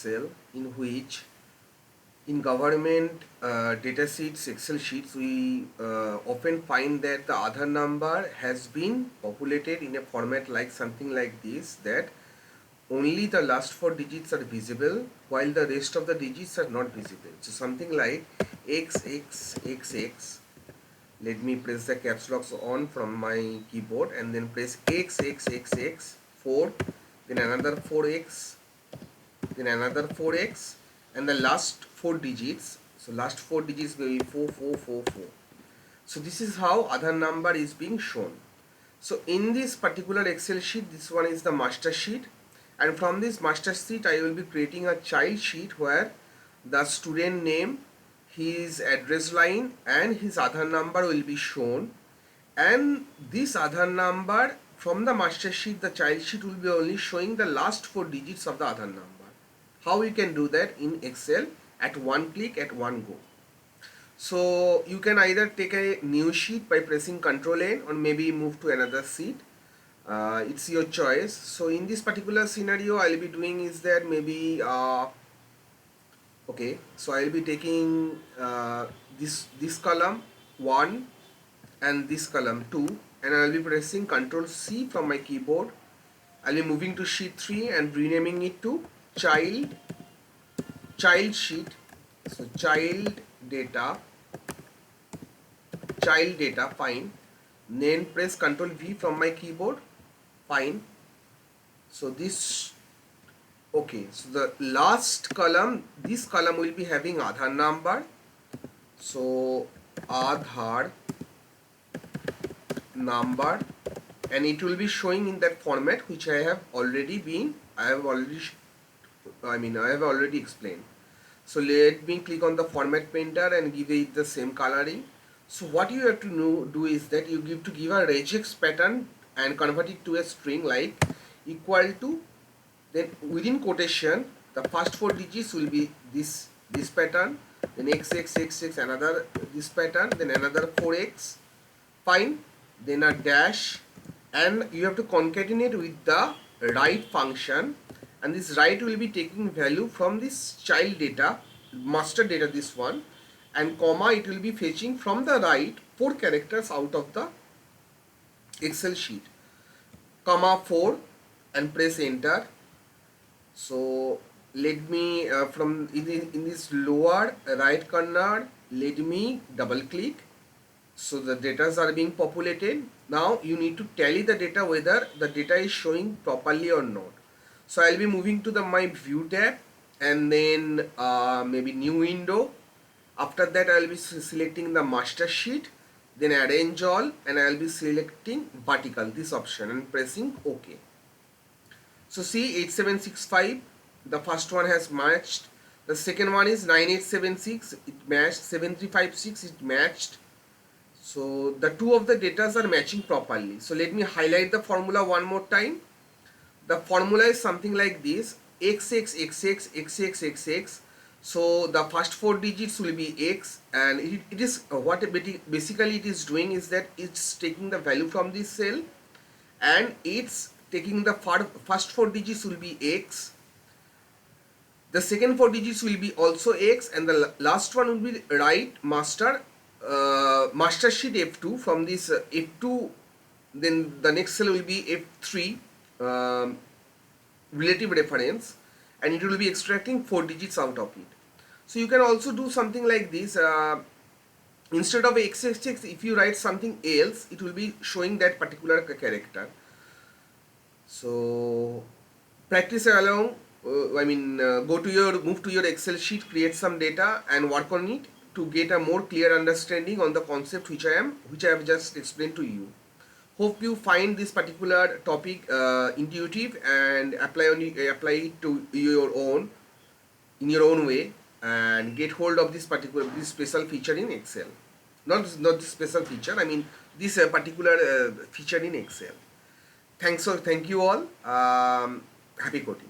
Excel, in which in government data sheets, Excel sheets, we often find that the Aadhar number has been populated in a format like something like this, that only the last four digits are visible while the rest of the digits are not visible. So something like xxxx. Let me press the caps locks on from my keyboard and then press xxxx 4, then another 4x, then another 4x, and the last four digits. So last four digits will be 4444. So this is how Aadhar number is being shown. So in this particular Excel sheet, this one is the master sheet, and from this master sheet I will be creating a child sheet where the student name, his address line and his Aadhar number will be shown, and this Aadhar number from the master sheet, the child sheet will be only showing the last four digits of the Aadhar number. How you can do that in Excel at one click, at one go? So you can either take a new sheet by pressing Ctrl N, or maybe move to another sheet. It's your choice. So in this particular scenario, I'll be doing is that maybe okay. So I'll be taking this column 1 and this column 2, and I'll be pressing Ctrl C from my keyboard. I'll be moving to sheet 3 and renaming it to child sheet. So child data, fine. Then press Ctrl V from my keyboard, fine. So this, okay, so the last column, this column will be having Aadhar number. So Aadhar number, and it will be showing in that format which I have already explained. So let me click on the format painter and give it the same coloring. So what you have to do is that you give a regex pattern and convert it to a string like equal to, then within quotation the first four digits will be this pattern, then xxxx another this pattern, then another 4x, fine, then a dash, and you have to concatenate with the write function, and this write will be taking value from this child data, master data, this one, and comma, it will be fetching from the right 4 characters out of the Excel sheet, comma 4, and press enter. So let me from in this lower right corner, let me double click. So the data are being populated. Now you need to tally the data whether the data is showing properly or not. So I'll be moving to the my view tab, and then maybe new window. After that I'll be selecting the master sheet, then arrange all, and I'll be selecting vertical, this option, and pressing OK. So see 8765, the first one has matched. The second one is 9876, it matched. 7356, it matched. So the two of the data are matching properly. So let me highlight the formula one more time. The formula is something like this: xxxx. So the first four digits will be x, and it is what basically it is doing is that it's taking the value from this cell, and it's taking the first four digits will be x, the second four digits will be also x, and the last one will be right master sheet F2. From this F2, then the next cell will be F3, relative reference, and it will be extracting 4 digits out of it. So you can also do something like this. Instead of xxx, if you write something else, it will be showing that particular character. So practice along. Move to your Excel sheet, create some data, and work on it to get a more clear understanding on the concept which I have just explained to you. Hope you find this particular topic intuitive and apply it to your own in your own way, and get hold of this special feature in Excel. Not this special feature, I mean this particular feature in Excel. Thank you all. Happy coding.